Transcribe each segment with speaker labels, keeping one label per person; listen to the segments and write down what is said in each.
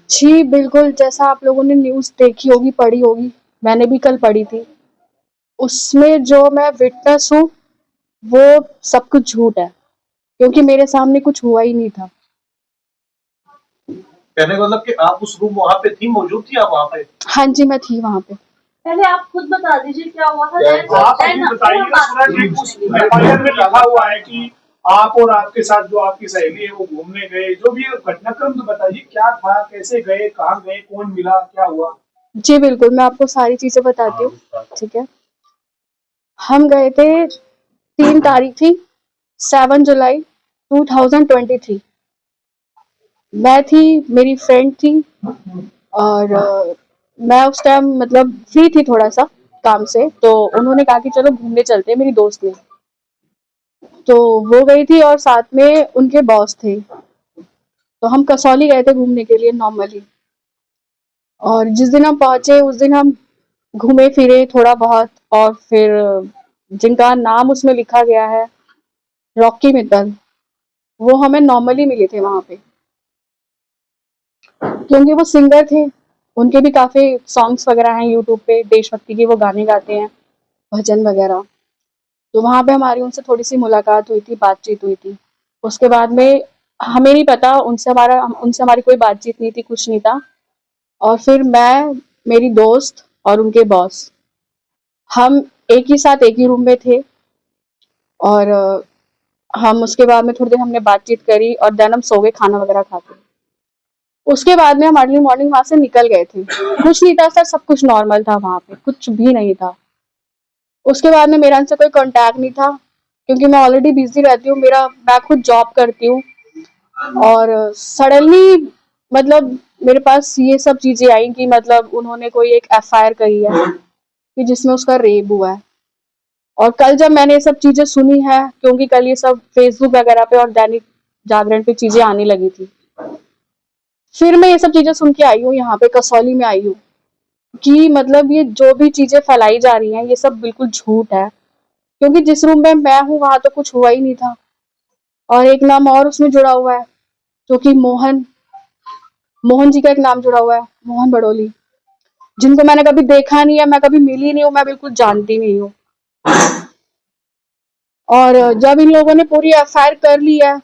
Speaker 1: जी, बिल्कुल, जैसा आप लोगों ने न्यूज़ देखी होगी, पढ़ी होगी, मैंने भी कल पढ़ी थी। उसमें जो मैं विटनेस हूँ, वो सब कुछ झूठ है, क्योंकि मेरे सामने कुछ हुआ ही नहीं था।
Speaker 2: कहने का मतलब कि आप उस रूम वहाँ पे थी, मौजूद थी आप वहाँ पे?
Speaker 1: हाँ जी, मैं थी वहाँ पे।
Speaker 3: पहले आप खुद बता दीजिए क्या हुआ था।
Speaker 2: आप अभी बताइए, उस एफआईआर में लिखा हुआ है कि आप और आपके साथ जो आपकी सहेली है वो घूमने गए, जो भी घटनाक्रम तो बताइए, क्या था, कैसे गए, कहाँ गए, कौन मिला, क्या हुआ?
Speaker 1: जी, बिल्कुल, मैं आपको सारी चीज़ें बताती हूँ, ठीक है? हम गए थे 3 तारीख थी, 7 जुलाई 2023। मैं थी, मेरी फ्रेंड थी और मैं उस टाइम मतलब फ्री थी थोड़ा-सा काम से, तो उन्होंने कहा कि चलो घूमने चलते हैं, मेरी दोस्त ने। तो वो गई थी और साथ में उनके बॉस थे। तो हम कसौली गए थे घूमने के लिए नॉर्मली। और जिस दिन हम पहुँचे उस दिन हम घूमे फिरे थोड़ा बहुत और फिर जिनका नाम उसमें लिखा गया है रॉकी मित्तल, वो हमें नॉर्मली मिले थे वहाँ पे। क्योंकि वो सिंगर थे, उनके भी काफ़ी सॉन्ग्स वगैरह हैं यूट्यूब पे, देशभक्ति के वो गाने गाते हैं, भजन वगैरह। तो वहाँ पे हमारी उनसे थोड़ी-सी मुलाकात हुई थी, बातचीत हुई थी। उसके बाद में हमें नहीं पता उनसे हमारी कोई बातचीत नहीं थी, कुछ नहीं था। और फिर मैं, मेरी दोस्त और उनके बॉस, हम एक ही साथ एक ही रूम में थे और हम उसके बाद में थोड़ी देर हमने बातचीत करी और देन हम सो गए खाना वगैरह खा के। उसके बाद में हम अर्ली मॉर्निंग वहाँ से निकल गए थे। कुछ नहीं था सर, सब कुछ नॉर्मल था वहाँ पे, कुछ भी नहीं था। उसके बाद में मेरा उनसे कोई कॉन्टैक्ट नहीं था क्योंकि मैं ऑलरेडी बिज़ी रहती हूँ, मैं खुद जॉब करती हूँ और सडनली मतलब मेरे पास ये सब चीज़ें आई कि मतलब उन्होंने कोई एक एफआईआर करी है कि जिसमें उसका रेप हुआ है। और कल जब मैंने ये सब चीज़ें सुनी है, क्योंकि कल ये सब फेसबुक वगैरह पे और दैनिक जागरण पे चीज़ें आने लगी थी। फिर मैं ये सब चीज़ें सुन के आई हूँ, यहाँ पे कसौली में आई हूँ कि मतलब ये जो भी चीज़ें फैलाई जा रही हैं, ये सब बिल्कुल झूठ है। क्योंकि जिस रूम में मैं हूँ, वहाँ तो कुछ हुआ ही नहीं था। और एक नाम और उसमें जुड़ा हुआ है, जो कि मोहन जी का एक नाम जुड़ा हुआ है, मोहन बड़ोली, जिनको मैंने कभी देखा नहीं है, मैं कभी मिली नहीं हूँ, मैं बिल्कुल जानती नहीं हूँ। और जब इन लोगों ने पूरी एफआईआर कर ली है,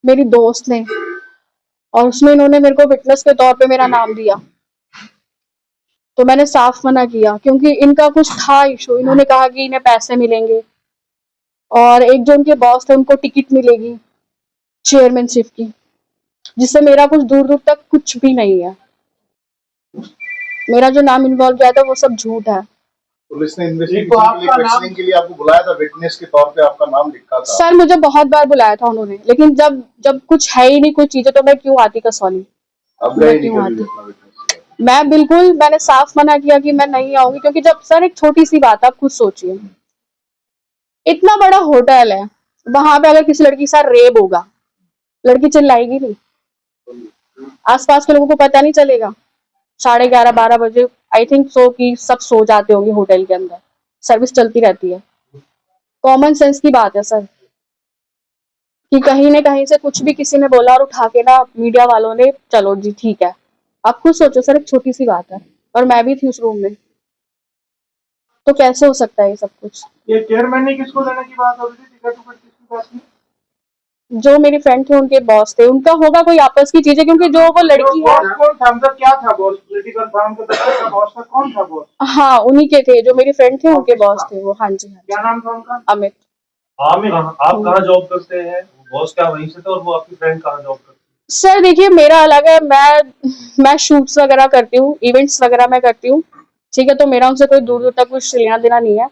Speaker 1: मेरी दोस्त ने, और उसमें इन्होंने मेरे को विटनेस के तौर पे मेरा नाम दिया, तो मैंने साफ मना किया क्योंकि इनका कुछ था इशू। इन्होंने कहा कि इन्हें पैसे मिलेंगे और एक जो उनके बॉस थे उनको टिकट मिलेगी चेयरमैनशिप की, जिससे मेरा कुछ दूर दूर तक कुछ भी नहीं है। मेरा जो नाम इन्वॉल्व किया था वो सब झूठ है।
Speaker 2: पुलिस ने इन्वेस्टिगेशन के लिए आपको बुलाया था, विटनेस के तौर पे आपका नाम लिखा था?
Speaker 1: सर मुझे बहुत बार बुलाया था उन्होंने, लेकिन जब जब कुछ है ही नहीं कोई चीजें, तो मैं क्यों आती कसौली?
Speaker 2: अब गए नहीं कभी अपना विटनेस?
Speaker 1: मैंने साफ मना किया कि मैं नहीं आऊंगी, क्योंकि जब सर एक छोटी सी बात आप खुद सोचिए, इतना बड़ा होटल है, वहां पे अगर किसी लड़की के साथ रेप होगा, लड़की चिल्लाएगी नहीं? आसपास के लोगों को पता नहीं चलेगा? 11:30-12 बजे आई थिंक सो कि सब सो जाते होंगे होटल के अंदर, सर्विस चलती रहती है। कॉमन सेंस की बात है सर, कि कहीं न कहीं से कुछ भी किसी ने बोला और उठा के ना मीडिया वालों ने, चलो जी ठीक है। आप खुद सोचो सर, एक छोटी सी बात है और मैं भी थी उस रूम में, तो कैसे हो सकता है ये सब कुछ?
Speaker 2: ये चेयरमैन ने किसको देने की बात हो रही थी, टिकट उकट किसकी बात थी?
Speaker 1: जो मेरी फ्रेंड थे उनके बॉस थे, उनका होगा कोई आपस की चीजें, क्योंकि जो वो लड़की है।
Speaker 2: कौन था, मतलब क्या था बॉस? पॉलिटिकल फर्म का बॉस था, कौन था बॉस?
Speaker 1: हाँ, उन्हीं के थे, जो मेरी फ्रेंड थे उनके बॉस थे वो। हाँ जी, हाँ
Speaker 2: क्या
Speaker 1: जी।
Speaker 2: नाम था उनका?
Speaker 1: अमित।
Speaker 4: आमिर, आप कहाँ जॉब करते हैं? बॉस क्या वहीं से थे और वो आपकी फ्रेंड कहाँ जॉब करती है?
Speaker 1: सर देखिए, मेरा अलग है, मैं शूट्स वगैरह करती हूँ, इवेंट्स वगैरह मैं करती हूँ, ठीक है? तो मेरा उनसे कोई दूर दूर तक कुछ लेना देना नहीं है।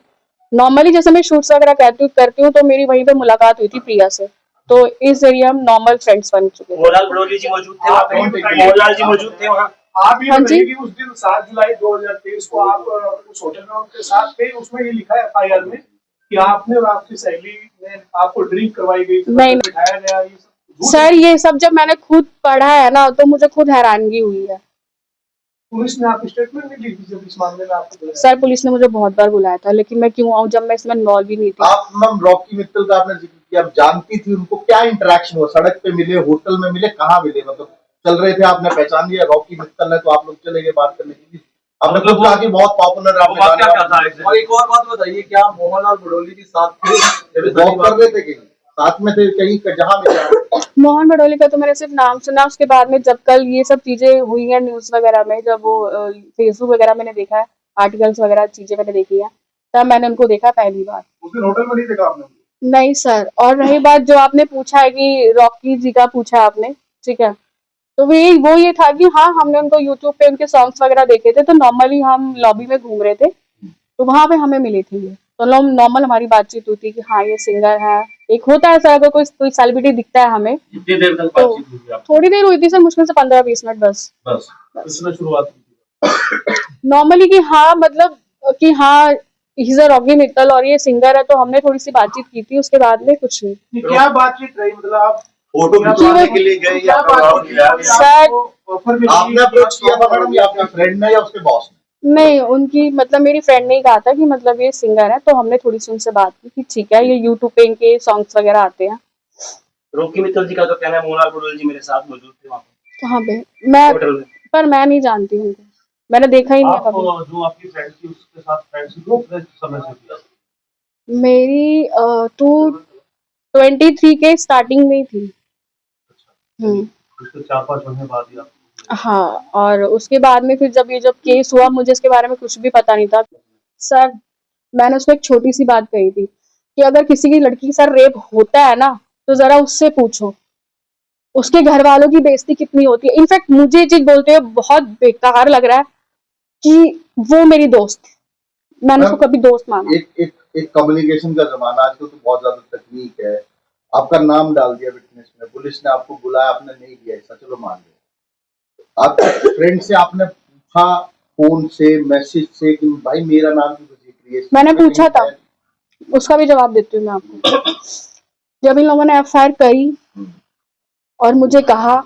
Speaker 1: नॉर्मली जैसे मैं शूट्स वगैरह करती हूँ, तो मेरी वहीं पे मुलाकात हुई थी प्रिया से, तो इस जरिए हम नॉर्मल फ्रेंड्स बन चुके थे।
Speaker 4: मोहनलाल बड़ोली जी मौजूद थे वहाँ? मोहनलाल जी मौजूद थे वहाँ?
Speaker 2: आप ये
Speaker 1: हाँ
Speaker 2: बताइए
Speaker 1: जी।
Speaker 2: कि उस दिन 7 जुलाई 2023 को आप उस होटल में उनके साथ थे, उसमें ये लिखा है एफआईआर में कि आपने और आपकी सहेली ने आपको ड्रिंक करवाई गई,
Speaker 1: नहीं
Speaker 2: बिठाया गया, ये सब
Speaker 1: सर, ये सब जब मैंने खुद पढ़ा है ना, तो मुझे खुद हैरानगी हुई है।
Speaker 2: पुलिस ने आपकी स्टेटमेंट नहीं ली थी जब इस मामले में आपको बुलाया?
Speaker 1: सर पुलिस ने मुझे बहुत बार बुलाया था, लेकिन मैं क्यों आऊँ जब मैं इसमें इन्वॉल्व ही नहीं थी।
Speaker 5: आप मैम रॉकी मित्तल का आपने जिक्र किया, आप जानती थी उनको, क्या इंटरेक्शन हुआ? सड़क पे मिले, होटल में मिले, कहाँ मिले? मतलब चल रहे थे, आपने पहचान लिया रॉकी मित्तल है, तो आप लोग चले गए बात करने के लिए। आपने
Speaker 4: मतलब
Speaker 5: खुद कहा कि बहुत पॉपुलर है,
Speaker 4: वो बात क्या था
Speaker 6: और एक और बात बताइए, क्या मोहन और बडोली के साथ थे?
Speaker 5: जॉब कर रहे थे कहीं साथ में थे, कहीं जहाँ में जा
Speaker 1: मोहन भडोली का तो मैंने सिर्फ नाम सुना, उसके बाद में जब कल ये सब चीजें हुई हैं न्यूज वगैरह में, जब वो फेसबुक वगैरह मैंने देखा है, आर्टिकल्स वगैरह चीजें मैंने देखी है, तब मैंने उनको देखा पहली बार।
Speaker 2: उस दिन होटल में नहीं देखा आपने?
Speaker 1: नहीं सर। और रही बात जो आपने पूछा है कि रॉकी जी का पूछा आपने, ठीक है, तो वो ये था कि हाँ हमने उनको यूट्यूब पे उनके सॉन्ग्स वगैरह देखे थे, तो नॉर्मली हम लॉबी में घूम रहे थे, तो वहां पे हमें मिली थी ये, तो नॉर्मल हमारी बातचीत हुई थी कि हाँ ये सिंगर है। एक होता है सर, अगर कोई सेलिब्रिटी दिखता है हमें,
Speaker 4: कितनी देर तक
Speaker 1: तो
Speaker 4: बातचीत हुई आपकी?
Speaker 1: थोड़ी देर हुई थी सर, मुश्किल से 15-20 मिनट बस।
Speaker 4: बस इसने शुरुआत की थी।
Speaker 1: नॉर्मली कि हाँ मतलब कि हाँ he is a Rocky Mittal और ये सिंगर है, तो हमने थोड़ी सी बातचीत की थी, उसके बाद में कुछ नहीं।
Speaker 2: ये क्या बातचीत रही, मतलब आप
Speaker 5: फोटो खिंचवाने के लिए गए या
Speaker 1: सर
Speaker 2: ऑफर में
Speaker 5: आपने अप्रोच किया था मैडम, या आपके फ्रेंड ने या उसके बॉस ने?
Speaker 1: नहीं, उनकी मतलब मेरी फ्रेंड ने ही कहा था कि मतलब ये सिंगर है, तो हमने थोड़ी सी उनसे बात की कि ठीक है, ये यूट्यूब पे इनके सॉन्ग्स वगैरह आते हैं।
Speaker 6: रॉकी मित्तल जी का तो कहना है मोहन और बडोली जी मेरे साथ मौजूद थे वहाँ पे
Speaker 1: कहाँ पे? मैं
Speaker 6: होटल में।
Speaker 1: पर मैं नहीं जानती उनको, मैंने देखा ही नहीं है
Speaker 4: आप
Speaker 1: कभी।
Speaker 4: जो आपकी फ्रेंड थी उसके साथ फ्रेंडशिप कितने समय से किया?
Speaker 1: मेरी 223 के स्टार्टिंग में ही थी।
Speaker 4: उसके 4-5 महीने बाद ही आप
Speaker 1: हाँ, और उसके बाद में फिर जब केस हुआ, मुझे इसके बारे में कुछ भी पता नहीं था सर। मैंने उसको एक छोटी सी बात कही थी कि अगर किसी की लड़की के साथ रेप होता है ना, तो जरा उससे पूछो उसके घर वालों की बेइज्जती कितनी होती है। इनफैक्ट मुझे ये चीज बोलते हुए बहुत बेकार लग रहा है कि वो मेरी दोस्त थी, मैंने उसको कभी दोस्त माना।
Speaker 5: एक कम्युनिकेशन का जमाना, आजकल तो बहुत ज्यादा तकनीक है। आपका नाम डाल दिया विटनेस में, पुलिस ने आपको बुलाया, आपने नहीं दिया ऐसा, चलो मान लिया। आपके फ्रेंड से आपने पूछा फोन से, मैसेज से कि भाई मेरा नाम क्यों जिक्र है?
Speaker 1: मैंने पूछा था, उसका भी जवाब देती हूँ मैं आपको। जब इन लोगों ने एफआईआर करी और मुझे कहा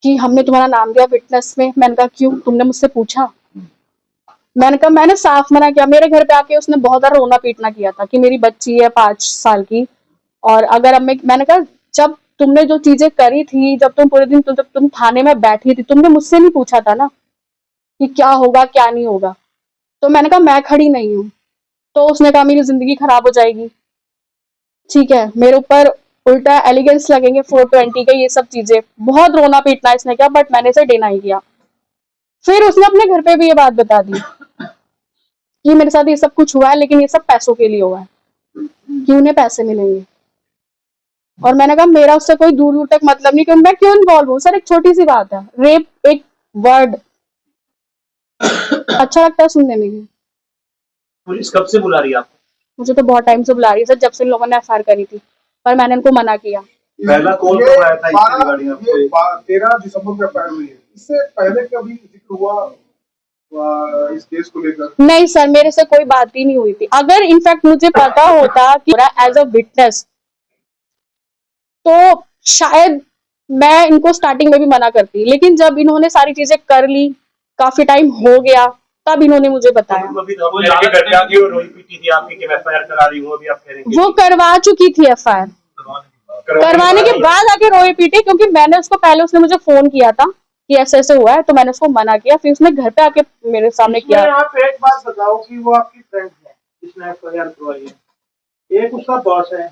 Speaker 1: कि हमने तुम्हारा नाम दिया विटनेस में, मैंने कहा क्यों, तुमने मुझसे पूछा? मैंने कहा, मैंने साफ मना किया। मेरे घर पे आके उसने बहुत ज्यादा रोना पीटना किया था कि मेरी बच्ची है 5 साल की, और अगर अब मैंने कहा जब तुमने जो चीजें करी थी, जब तुम पूरे दिन तुम थाने में बैठी थी, तुमने मुझसे नहीं पूछा था ना कि क्या होगा क्या नहीं होगा। तो मैंने कहा मैं खड़ी नहीं हूँ, तो उसने कहा मेरी जिंदगी खराब हो जाएगी, ठीक है, मेरे ऊपर उल्टा एलिगेंस लगेंगे 420 के, ये सब चीजें, बहुत रोना पीटना इसने किया, बट मैंने इसे डिनाई किया। फिर उसने अपने घर पे भी ये बात बता दी कि मेरे साथ ये सब कुछ हुआ है, लेकिन ये सब पैसों के लिए हुआ है, कि उन्हें पैसे मिलेंगे। और मैंने कहा मेरा उससे कोई दूर दूर तक मतलब नहीं, क्योंकि मैं क्यों इन्वॉल्व हूँ सर? एक छोटी सी बात है, रेप एक वर्ड अच्छा लगता है सुनने में ही।
Speaker 6: पुलिस कब से बुला रही है आपको?
Speaker 1: मुझे तो बहुत टाइम से बुला रही है सर, जब से इन लोगों ने एफआईआर करी थी, पर मैंने इनको मना किया।
Speaker 4: पहला कॉल कब आया था इसके रिगार्डिंग आपको?
Speaker 2: 13 दिसंबर को एफआईआर हुई है, इससे पहले कभी जिक्र हुआ इस केस को लेकर?
Speaker 1: नहीं सर, मेरे से कोई बात ही नहीं हुई थी। अगर इनफैक्ट मुझे पता होता कि एज अ विटनेस, तो शायद मैं इनको स्टार्टिंग में भी मना करती, लेकिन जब इन्होंने सारी चीजें कर ली, काफी टाइम हो गया, तब इन्होंने मुझे बताया। वो करवा चुकी थी एफआईआर, करवाने के बाद आके रोई पीटी, क्योंकि मैंने उसको पहले, उसने मुझे फोन किया था कि ऐसे ऐसे हुआ है, तो मैंने उसको मना किया, फिर उसने घर पे आके मेरे सामने किया।
Speaker 2: आप एक बात बताओ कि वो आपकी फ्रेंड है जिसने एफआईआर करवाई है, एक उसका बॉस है,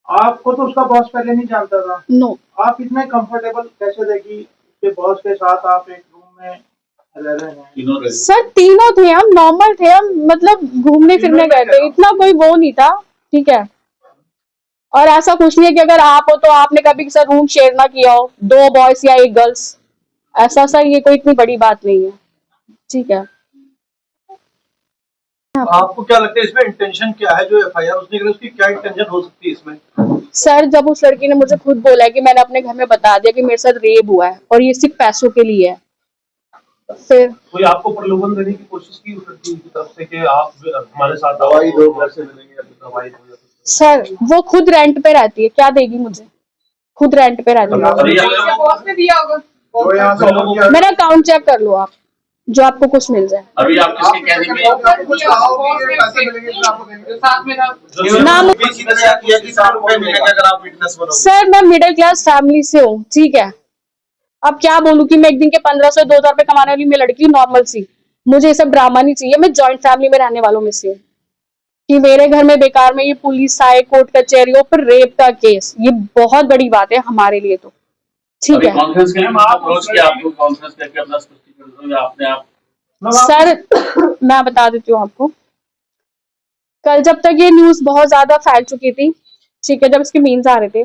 Speaker 2: आपको तो उसका बॉस पहले नहीं जानता था?
Speaker 1: नो।
Speaker 2: आप इतने कंफर्टेबल कैसे थे कि उसके बॉस के साथ आप एक रूम में रह रहे हैं?
Speaker 1: सर तीनों थे हम, नॉर्मल थे हम, मतलब घूमने फिरने गए थे, इतना कोई वो नहीं था, ठीक है। और ऐसा कुछ नहीं है कि अगर आप हो तो आपने कभी सर रूम शेयर ना किया हो, 2 बॉयज या 1 गर्ल्स, ऐसा सर ये कोई इतनी बड़ी बात नहीं है, ठीक है।
Speaker 7: आपको क्या लगता है इसमें इंटेंशन क्या है? जो एफआईआर उसने करी, उसकी क्या इंटेंशन हो सकती है इसमें?
Speaker 1: सर जब उस लड़की ने मुझे खुद बोला है कि मैंने अपने घर में बता दिया कि मेरे साथ रेप हुआ है और ये सिर्फ पैसों के लिए है, फिर
Speaker 4: कोई आपको प्रलोभन देने की कोशिश की उस लड़की की तरफ से कि आप हमारे साथ
Speaker 5: दवाई दो, पैसे मिलेंगे,
Speaker 4: दवाई दो?
Speaker 1: सर वो खुद रेंट पे रहती है, क्या देगी मुझे? खुद रेंट पे रहती है। मेरा अकाउंट चेक कर लो आप, जो आपको कुछ मिल जाए।
Speaker 6: अभी आप किसके कहने में
Speaker 1: नाम
Speaker 5: किया कि 7 रुपए मिलेंगे अगर आप विटनेस बनोगे?
Speaker 1: सर मैं मिडिल क्लास फैमिली से हूँ, ठीक है, अब क्या बोलूं कि मैं एक दिन के 1500 2000 रुपए कमाने वाली मैं लड़की नॉर्मल सी, मुझे ये सब ड्रामा नहीं चाहिए। मैं जॉइंट फैमिली में रहने वालों में से हूँ कि मेरे घर में बेकार में ये पुलिस आए, कोर्ट कचहरियों पर रेप का केस, ये बहुत बड़ी बात है हमारे लिए। तो ठीक
Speaker 8: अभी
Speaker 1: है
Speaker 8: कॉन्फ्रेंस के लिए
Speaker 2: मैम, आप
Speaker 8: अप्रोच किया, आपको कॉन्फ्रेंस करके अपना स्पष्टीकरण दो या अपने आप?
Speaker 1: सर, मैं बता देती हूँ आपको। कल जब तक ये न्यूज बहुत ज्यादा फैल चुकी थी, ठीक है, जब इसके मीम्स आ रहे थे,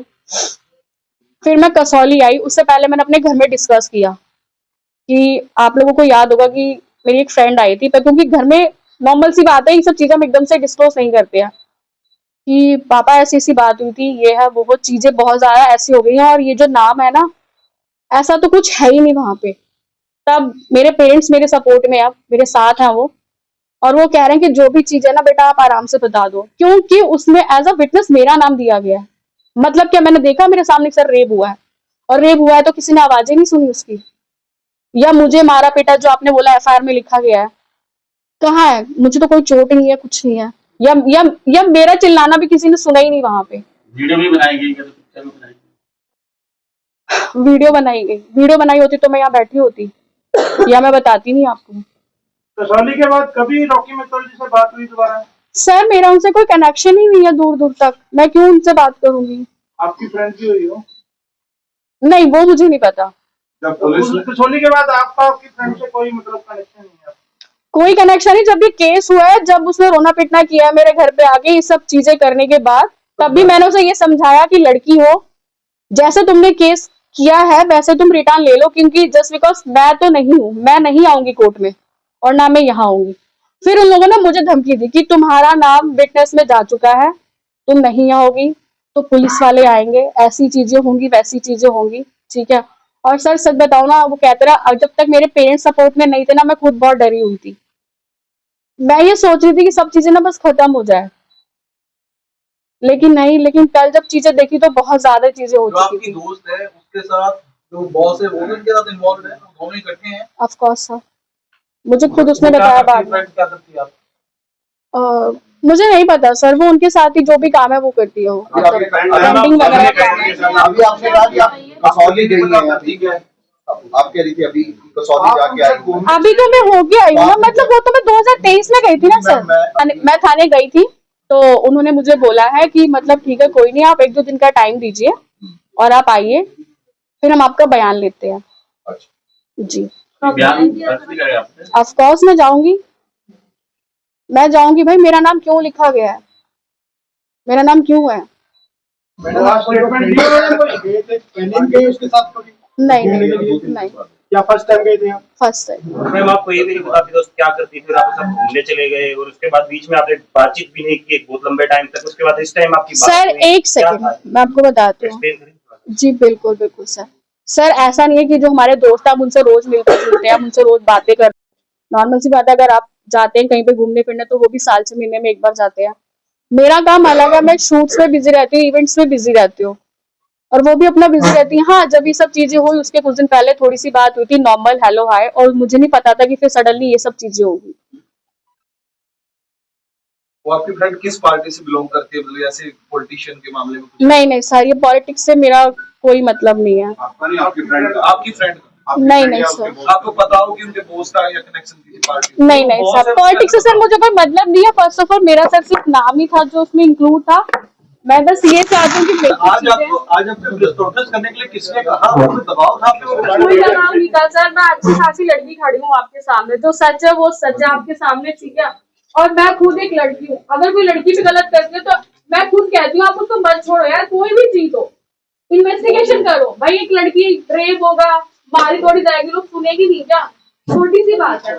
Speaker 1: फिर मैं कसौली आई। उससे पहले मैंने अपने घर में डिस्कस किया कि आप लोगों को याद होगा कि मेरी एक फ्रेंड आई थी, पर क्योंकि घर में नॉर्मल सी बात है, ये सब चीजें हम एकदम से डिस्क्लोज नहीं करते हैं कि पापा ऐसी ऐसी बात हुई थी, ये है वो चीजें बहुत ज्यादा ऐसी हो गई हैं, और ये जो नाम है ना, ऐसा तो कुछ है ही नहीं वहां पे। तब मेरे पेरेंट्स मेरे सपोर्ट में, अब मेरे साथ हैं वो, और वो कह रहे हैं कि जो भी चीज है ना बेटा, आप आराम से बता दो, क्योंकि उसमें एज अ विटनेस मेरा नाम दिया गया है। मतलब क्या, मैंने देखा मेरे सामने सर रेप हुआ है, और रेप हुआ है तो किसी ने आवाजें नहीं सुनी उसकी, या मुझे मारा पीटा जो आपने बोला एफआईआर में लिखा गया है, कहाँ है? मुझे तो कोई चोट नहीं है, कुछ नहीं है, या मेरा चिल्लाना भी किसी ने सुना ही नहीं वहां पे।
Speaker 8: वीडियो भी बनाई गई क्या? तो पिक्चर भी बनाई गई?
Speaker 1: वीडियो बनाई गई, वीडियो बनाई होती तो मैं यहाँ बैठी होती, या मैं बताती नहीं आपको।
Speaker 2: कसौली के बाद कभी रॉकी मित्तल जी से बात हुई दोबारा?
Speaker 1: सर, मेरा उनसे कोई कनेक्शन ही नहीं है दूर दूर तक, मैं क्यों उनसे बात करूंगी?
Speaker 2: आपकी फ्रेंड भी हुई हो?
Speaker 1: नहीं, वो मुझे नहीं पता।
Speaker 2: जब कसौली के बाद आपका आपकी फ्रेंड से कोई मतलब कनेक्शन नहीं है?
Speaker 1: कोई कनेक्शन नहीं। जब ये केस हुआ है, जब उसने रोना पिटना किया है मेरे घर पे आके ये सब चीजें करने के बाद, तब भी मैंने उसे ये समझाया कि लड़की हो, जैसे तुमने केस किया है वैसे तुम रिटर्न ले लो, क्योंकि जस्ट बिकॉज मैं तो नहीं हूँ, मैं नहीं आऊंगी कोर्ट में, और ना मैं यहाँ आऊंगी। फिर उन लोगों ने मुझे धमकी दी कि तुम्हारा नाम विटनेस में जा चुका है, तुम नहीं आओगी तो पुलिस वाले आएंगे, ऐसी चीजें होंगी, वैसी चीजें होंगी, ठीक है। और सर सच बताओ ना, वो कहते रहा, जब तक मेरे पेरेंट्स सपोर्ट में नहीं थे ना, मैं खुद बहुत डरी हुई थी। मैं ये सोच रही थी कि सब चीजें ना बस खत्म हो जाए, लेकिन नहीं। लेकिन कल जब चीजें देखी तो बहुत ज्यादा चीजें हो
Speaker 7: जो
Speaker 1: चुकी
Speaker 7: आपकी
Speaker 1: थी।
Speaker 7: दोस्त है उसके साथ जो बॉस है वो भी उनके साथ इन्वॉल्व है, दोनों इकट्ठे हैं?
Speaker 1: ऑफ कोर्स सर, मुझे खुद उसने बताया बाद में।
Speaker 7: क्या करती है आप?
Speaker 1: मुझे नहीं पता सर, वो उनके साथ ही जो भी काम है वो करती है, वो पेंटिंग वगैरह काम है।
Speaker 5: अभी आपने कहा कि आप कसौली गई हैं, अभी आप कह रही थी अभी कसौली जाके आई हैं।
Speaker 1: अभी तो मैं होके आई हूँ ना, मतलब वो तो मैं 2023 में गई थी ना सर, मैं थाने गई थी, तो उन्होंने मुझे बोला है कि मतलब ठीक है कोई नहीं, आप 1-2 दिन का टाइम दीजिए और आप आइए, फिर हम आपका बयान लेते हैं। जी
Speaker 8: बयान दर्ज भी करें आपने?
Speaker 1: ऑफ कोर्स मैं जाऊंगी भाई, मेरा नाम क्यों लिखा गया है, मेरा नाम क्यों है?
Speaker 7: उसके साथ कभी
Speaker 1: नहीं,
Speaker 2: या फर्स्ट टाइम गए थे आप?
Speaker 1: First time.
Speaker 6: मैम आपको ये भी नहीं पता आपकी दोस्त क्या करती थी, फिर आप सब घूमने चले गए और उसके बाद बीच में आपने बातचीत भी नहीं की एक बहुत लंबे टाइम तक, उसके बाद इस टाइम आपकी बात
Speaker 1: सर
Speaker 6: हुई,
Speaker 1: एक
Speaker 6: क्या
Speaker 1: सेकंड
Speaker 6: था?
Speaker 1: मैं आपको बताती हूँ।
Speaker 6: एक्सप्लेन करें।
Speaker 1: जी बिल्कुल बिल्कुल सर, ऐसा नहीं है कि जो हमारे दोस्त हैं आप उनसे रोज मिलते जुलते हैं, हम उनसे रोज बातें करते हैं, नॉर्मल सी बात है। अगर आप जाते हैं कहीं पे घूमने फिरने तो वो भी साल 6 महीने में एक बार जाते हैं। मेरा काम अलग है, मैं शूट्स में बिजी रहती हूँ, इवेंट्स में बिजी रहती हूँ, और वो भी अपना बिजी रहती है। हाँ, जब ये सब चीजें हुई उसके कुछ दिन पहले थोड़ी सी बात हुई थी, नॉर्मल हेलो हाय, और मुझे नहीं पता था कि फिर सडनली ये सब चीजें होगी।
Speaker 7: वो आपकी फ्रेंड किस पार्टी से बिलोंग करती है, मतलब ऐसे पॉलिटिशियन के मामले में?
Speaker 1: नहीं सर, ये पॉलिटिक्स से मेरा कोई मतलब नहीं है।
Speaker 7: आपका नहीं, आपकी फ्रेंड का? आपकी फ्रेंड का?
Speaker 1: नहीं सर,
Speaker 7: आपको पता हो कि उनके बॉस का या कनेक्शन किसी पार्टी से?
Speaker 1: नहीं सर, पॉलिटिक्स से सर मुझे कोई मतलब नहीं है। फर्स्ट ऑफ ऑल मेरा सर सिर्फ नाम ही था जो उसमें इंक्लूड था। मैं बस ये चाहती हूँ कि
Speaker 7: आज आपको प्रेस कॉन्फ्रेंस करने के लिए किसने कहा, कोई दबाव था आपके ऊपर?
Speaker 1: कोई दबाव नहीं था सर, मैं अच्छी खासी लड़की खड़ी हूँ आपके सामने, जो सच है वो सच है आपके सामने, ठीक है। और मैं खुद एक लड़की हूँ, अगर कोई लड़की भी गलत करती है तो मैं खुद कहती हूँ आप उसको मत छोड़ो यार, कोई भी चीज हो इन्वेस्टिगेशन करो भाई। एक लड़की रेप होगा, मारी तोड़ी जाएगी, लोग सुनेगी नहीं क्या? छोटी सी बात है।